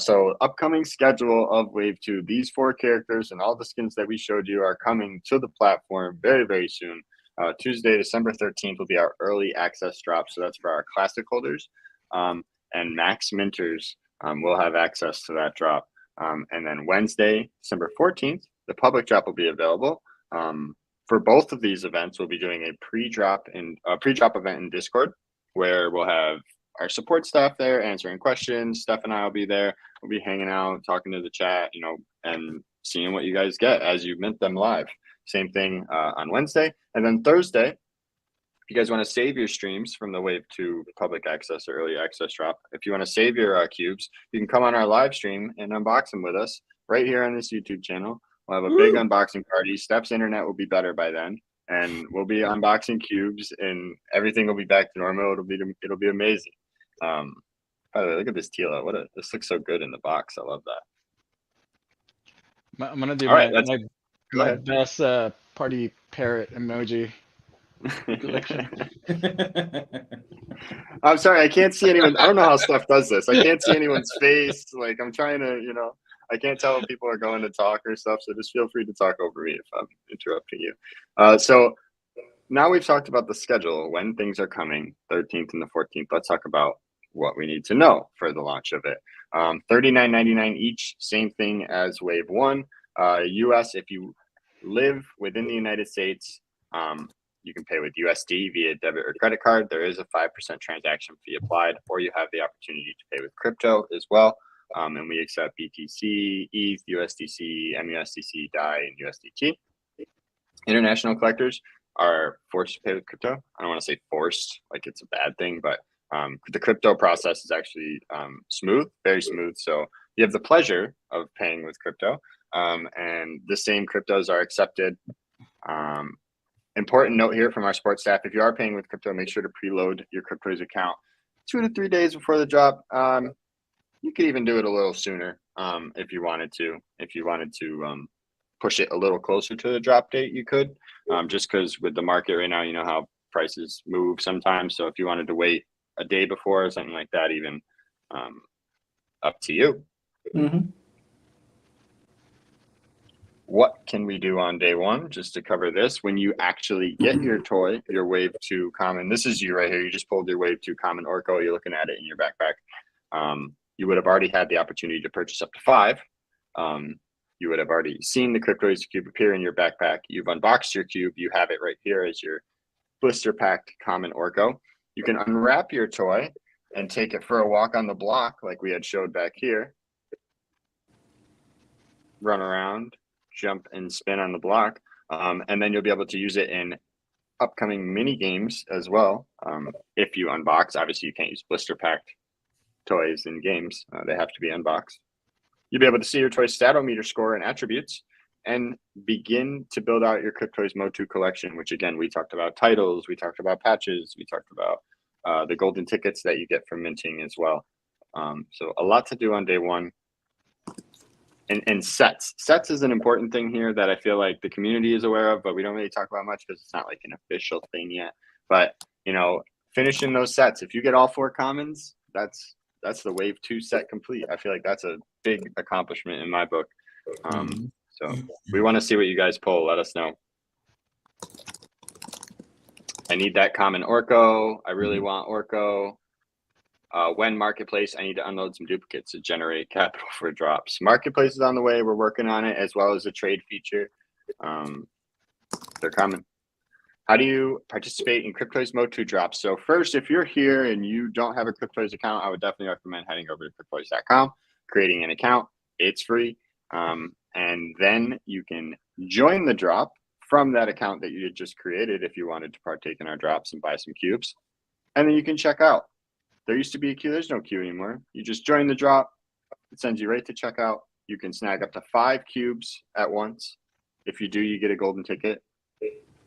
So upcoming schedule of Wave 2. These 4 characters and all the skins that we showed you are coming to the platform very, very soon. Tuesday, December 13th will be our early access drop. So that's for our classic holders. And max minters will have access to that drop. And then Wednesday, December 14th, the public drop will be available. For both of these events, we'll be doing a pre-drop event in Discord, where we'll have our support staff there answering questions. Steph and I will be there. We'll be hanging out, talking to the chat, and seeing what you guys get as you mint them live. Same thing on Wednesday. And then Thursday, if you guys want to save your streams from the Wave 2 public access or early access drop, if you want to save your cubes, you can come on our live stream and unbox them with us right here on this YouTube channel. We'll have a big unboxing party. Steph's internet will be better by then, and we'll be unboxing cubes, and everything will be back to normal. It'll be amazing. By the way, look at this Tila. This looks so good in the box. I love that. I'm gonna do my best party parrot emoji. I'm sorry, I can't see anyone. I don't know how Steph does this. I can't see anyone's face. Like, I'm trying to, I can't tell when people are going to talk or stuff, so just feel free to talk over me if I'm interrupting you. So now we've talked about the schedule, when things are coming, 13th and the 14th. Let's talk about what we need to know for the launch of it. $39.99 each, same thing as Wave 1. US, if you live within the United States, You can pay with USD via debit or credit card. There is a 5% transaction fee applied, or you have the opportunity to pay with crypto as well. And we accept BTC, ETH, USDC, MUSDC, DAI, and USDT. International collectors are forced to pay with crypto. I don't want to say forced, like it's a bad thing, but the crypto process is actually smooth, very smooth. So you have the pleasure of paying with crypto, and the same cryptos are accepted. Important note here from our sports staff: if you are paying with crypto, make sure to preload your Cryptoys account 2 to 3 days before the drop. You could even do it a little sooner if you wanted to. If you wanted to push it a little closer to the drop date, you could. Just because with the market right now, you know how prices move sometimes. So if you wanted to wait a day before or something like that, even up to you. Mm-hmm. What can we do on day one? Just to cover this, when you actually get your toy, your Wave 2 common, this is you right here. You just pulled your Wave 2 common Orko. You're looking at it in your backpack. You would have already had the opportunity to purchase up to 5. You would have already seen the Cryptoys cube appear in your backpack. You've unboxed your cube. You have it right here as your blister packed common Orko. You can unwrap your toy and take it for a walk on the block like we had showed back here. Run around, jump and spin on the block, and then you'll be able to use it in upcoming mini games as well. If you unbox, obviously you can't use blister packed toys in games. They have to be unboxed. You'll be able to see your toy's statometer score and attributes and begin to build out your Cryptoys Mode 2 collection, which again, we talked about titles, we talked about patches, we talked about the golden tickets that you get from minting as well. So a lot to do on day one. And sets is an important thing here that I feel like the community is aware of, but we don't really talk about much because it's not like an official thing yet. But you know, finishing those sets, if you get all 4 commons, that's the Wave 2 set complete. I feel like that's a big accomplishment in my book. So we want to see what you guys pull. Let us know. I need that common Orko. I really want Orko. When Marketplace, I need to unload some duplicates to generate capital for drops. Marketplace is on the way. We're working on it, as well as a trade feature. They're coming. How do you participate in Cryptoys Mode 2 drops? So first, if you're here and you don't have a Cryptoys account, I would definitely recommend heading over to cryptoys.com, creating an account. It's free. And then you can join the drop from that account that you had just created if you wanted to partake in our drops and buy some cubes. And then you can check out. There used to be a queue. There's no queue anymore. You just join the drop. It sends you right to checkout. You can snag up to 5 cubes at once. If you do, you get a golden ticket.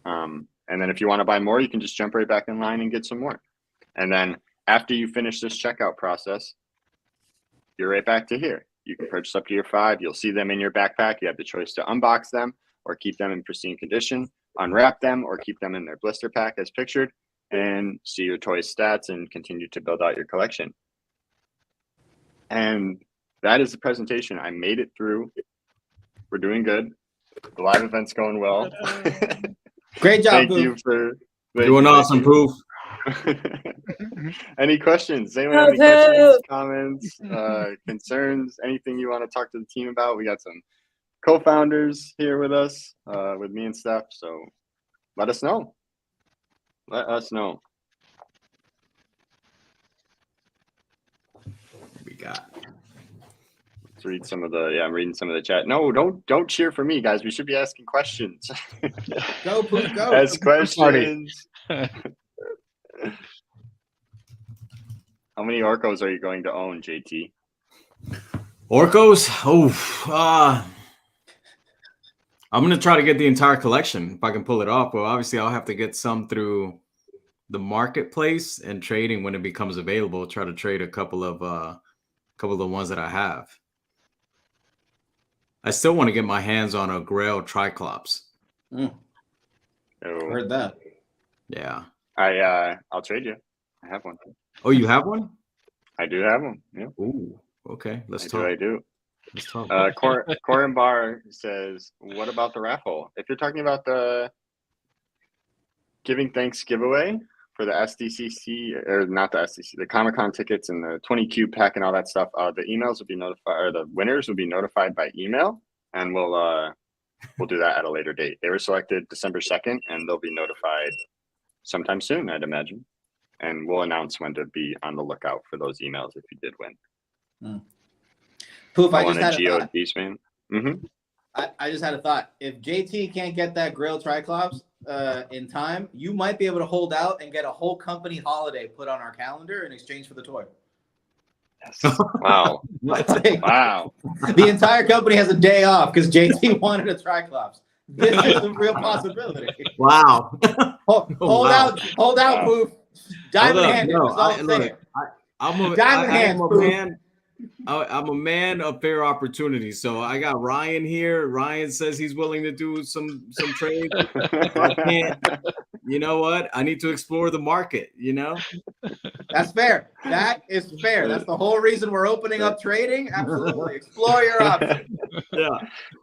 And then if you want to buy more, you can just jump right back in line and get some more. And then after you finish this checkout process, you're right back to here. You can purchase up to your 5. You'll see them in your backpack. You have the choice to unbox them or keep them in pristine condition, unwrap them or keep them in their blister pack as pictured, and see your toy stats and continue to build out your collection. And that is the presentation. I made it through. We're doing good. The live event's going well. Great job, Thank you for doing awesome, Proof. Any questions? Anyone have any questions, comments, concerns, anything you want to talk to the team about? We got some co-founders here with us, with me and Steph. So let us know. Let us know. We got. Let's read some of the. Yeah, I'm reading some of the chat. No, don't cheer for me, guys. We should be asking questions. Go, Poof, go. Ask questions. How many Orkos are you going to own, JT? Orkos? I'm going to try to get the entire collection if I can pull it off. Well, obviously, I'll have to get some through the marketplace and trading when it becomes available. Try to trade a couple of the ones that I have. I still want to get my hands on a Grail Triclops. Oh. Heard that. Yeah. I'll trade you. I have one. Oh, you have one? I do have one. Yeah. Ooh. Okay. Let's talk. I do. Let's talk. Corin Barr says, "What about the raffle? If you're talking about the Giving Thanks giveaway for the SDCC, or not the SDCC, the Comic-Con tickets and the 20 cube pack and all that stuff, the emails will be notified, or the winners will be notified by email, and we'll we'll do that at a later date. They were selected December 2nd, and they'll be notified sometime soon, I'd imagine. And we'll announce when to be on the lookout for those emails if you did win. Poof, I just had a Geode thought. Beastman. Mm-hmm. I just had a thought. If JT can't get that grilled Triclops in time, you might be able to hold out and get a whole company holiday put on our calendar in exchange for the toy. Yes. Wow. Wow. The entire company has a day off because JT wanted a Triclops. This is a real possibility. Wow. Hold out, Wow. Poof. Diamond handed. No, That's all I'm saying. I'm a man of fair opportunity. So I got Ryan here. Ryan says he's willing to do some trade. I can't. You know what? I need to explore the market, you know? That's fair. That is fair. That's the whole reason we're opening up trading. Absolutely. Explore your options. Yeah.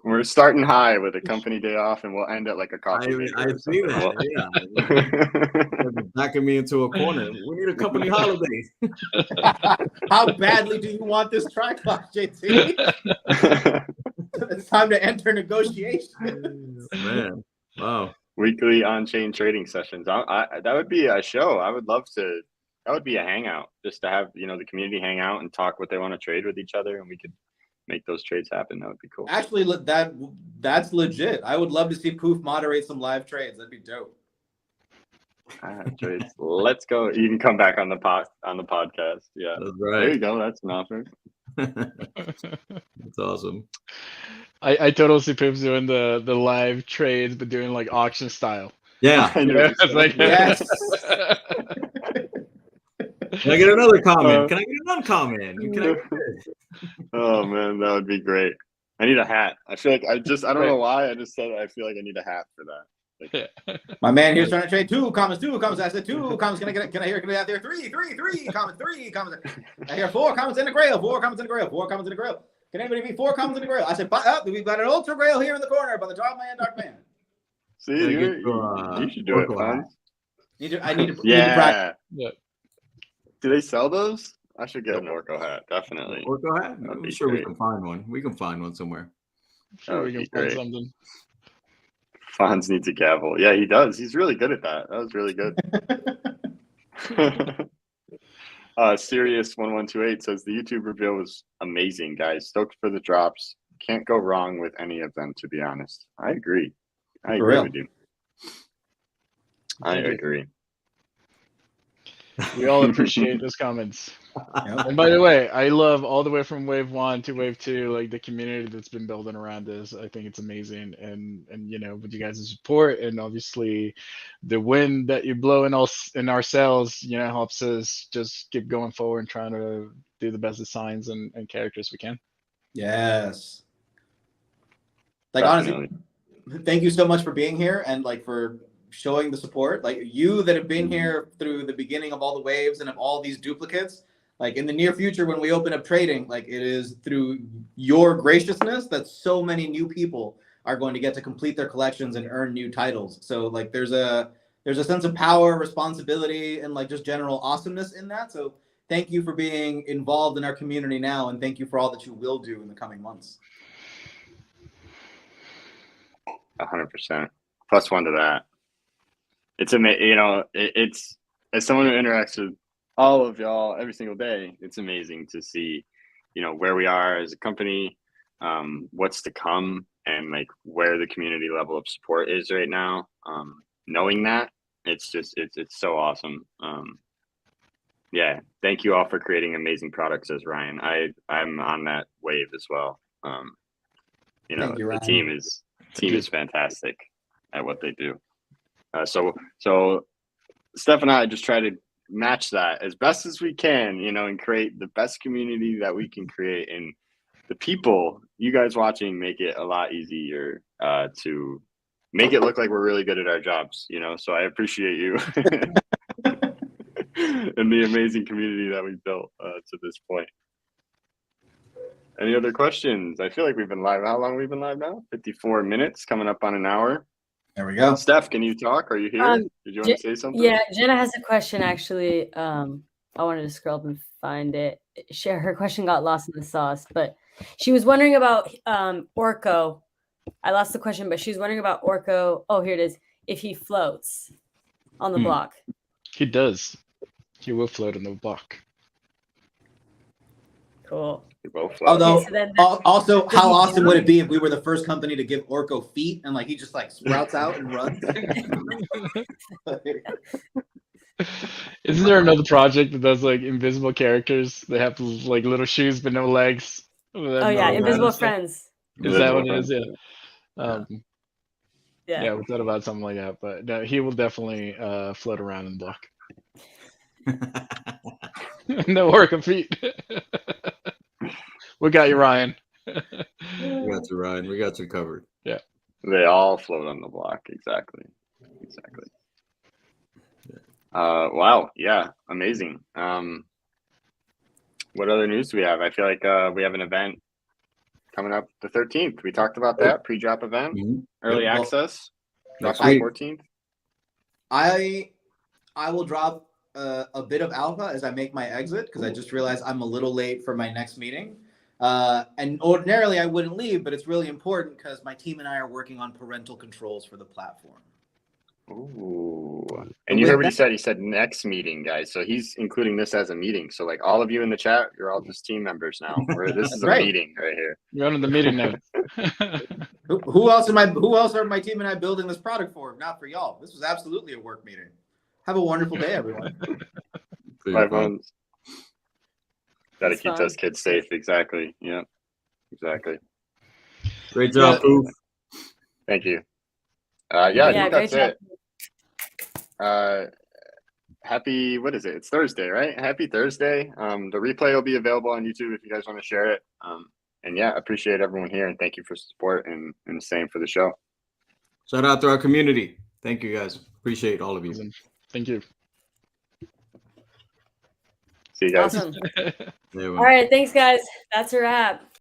We're starting high with a company day off, and we'll end at like a coffee maker. I see that. Yeah. Backing me into a corner. We need a company holiday. How badly do you want this Triclops, JT? It's time to enter negotiations. Man. Wow. Weekly on-chain trading sessions. That would be a show. I would love to. That would be a hangout, just to have the community hang out and talk what they want to trade with each other, and we could make those trades happen. That would be cool. Actually, that's legit. I would love to see Poof moderate some live trades. That'd be dope. Trades. Let's go. You can come back on the podcast. Yeah, that's right. There you go. That's an offer. That's awesome. I totally see Poops doing the live trades, but doing like auction style. Yeah. It's like, yes. Can I get another comment? Can I get an uncommon? Oh man, that would be great. I need a hat. I feel like I don't know why. I just said I feel like I need a hat for that. Like, my man here's trying to trade two comments. I said 2 comments. Can I hear there? Three comments. 3 comments. I hear 4 comments in the grail. 4 comments in the grail. 4 comments in the grail. Can anybody be 4 comments in the grail? I said, we've got an ultra grail here in the corner by the top man, dark man. See, you should do it, Fonz. I need to yeah. Do they sell those? I should get an Orco hat, definitely. Orco hat? I'm sure we can find one. We can find one somewhere. Sure, we can find something. Fonz needs a gavel. Yeah, he does. He's really good at that. That was really good. Sirius1128 says the YouTube reveal was amazing, guys. Stoked for the drops. Can't go wrong with any of them, to be honest. I agree. I agree with you. I agree. We all appreciate those comments. And by the way, I love all the way from wave 1 to wave 2, like the community that's been building around this. I think it's amazing, and with you guys' support, and obviously the wind that you blow in our sails, helps us just keep going forward and trying to do the best designs and characters we can. Yes. Like honestly, thank you so much for being here and like for showing the support. Like you that have been here through the beginning of all the waves and of all these duplicates. Like in the near future, when we open up trading, like it is through your graciousness that so many new people are going to get to complete their collections and earn new titles. So like there's a sense of power, responsibility, and like just general awesomeness in that. So thank you for being involved in our community now, and thank you for all that you will do in the coming months. 100%. Plus one to that. It's amazing. It's as someone who interacts with all of y'all every single day, it's amazing to see, where we are as a company, what's to come, and like where the community level of support is right now. Knowing that, it's so awesome. Yeah, thank you all for creating amazing products, as Ryan. I'm on that wave as well. Thank you, the team is fantastic at what they do. So Steph and I just try to match that as best as we can, and create the best community that we can create. And the people, you guys watching, make it a lot easier to make it look like we're really good at our jobs, So I appreciate you and the amazing community that we've built to this point. Any other questions? I feel like we've been live. How long have we been live now? 54 minutes, coming up on an hour. There we go. Steph, can you talk? Are you here? Did you want to say something? Yeah, Jenna has a question, actually. I wanted to scroll up and find it. Her question got lost in the sauce, but she was wondering about Orco I lost the question, but she's wondering about Orko. Oh, here it is. If he floats on the block. He does. He will float in the block. Cool. We both float. Although, Okay, so then also, how awesome would it be if we were the first company to give Orko feet and like he just like sprouts out and runs? Isn't there another project that does like invisible characters? They have like little shoes but no legs. Oh yeah, Invisible Friends. Is that what it is? Yeah. Yeah. Yeah, we thought about something like that, but no, he will definitely float around in the block. No work of feet. We got you, Ryan. We got you, Ryan. We got you covered. Yeah. They all float on the block. Exactly. Wow. Yeah. Amazing. What other news do we have? I feel like we have an event coming up the 13th. We talked about that pre-drop event, early access. Next on the week. 14th. I will drop a bit of alpha as I make my exit because I just realized I'm a little late for my next meeting. And ordinarily I wouldn't leave, but it's really important because my team and I are working on parental controls for the platform. Ooh. And you heard what he said. He said next meeting, guys. So he's including this as a meeting. So like all of you in the chat, you're all just team members now. This is a meeting right here. You're on the meeting now. Who else are my team and I building this product for? Not for y'all. This was absolutely a work meeting. Have a wonderful day, everyone. Bye, friends. Gotta keep those kids safe. Exactly. Yeah. Exactly. Great job, Poof. Thank you. I think that's it. Happy, what is it? It's Thursday, right? Happy Thursday. The replay will be available on YouTube if you guys want to share it. And yeah, appreciate everyone here and thank you for support and the same for the show. Shout out to our community. Thank you guys. Appreciate all of you. Thank you. See you guys. Awesome. All right, thanks guys. That's a wrap.